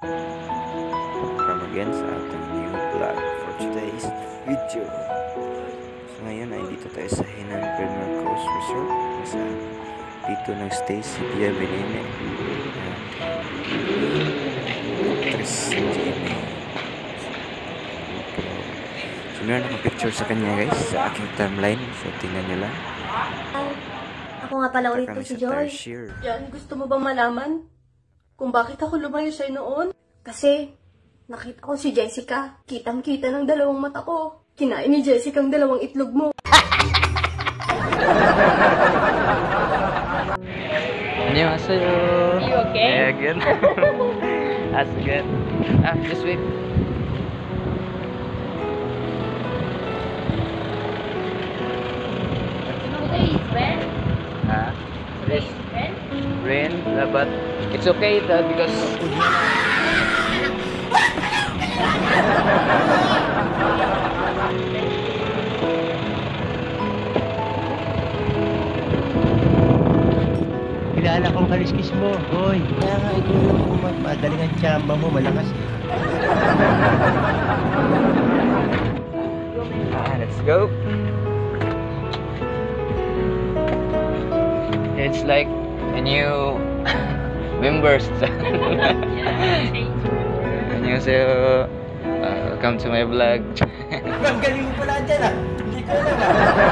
Welcome again sa ating new vlog for today's video. So ngayon ay dito tayo sa Henan Premier Coast Resort. Nasa dito nag-stay si Pia Beneme at actress Jamie. So meron akong picture sa kanya guys sa aking timeline. So tingnan nyo lang. Ako nga pala ulit to si Joy. Yan, gusto mo bang malaman kung bakit ako lumayo sa'yo noon? Kasi nakita ko si Jessica. Kitang-kita ng dalawang mata ko. Kinain ni Jessica ang dalawang itlog mo. 안녕하세요. You okay? Yeah, good. That's good. Just wait. Today is when? Today is when? rain, but it's okay because Kilala kong kaliskis mo, boy. Kaya nga, ikaw lang kung madaling ang tsamba mo, malakas. let's go. It's like a new members. 안녕하세요. Welcome to my vlog. Ang galing mo pala dyan, ah. Hindi ko alam, ah.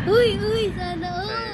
Uy, sana all.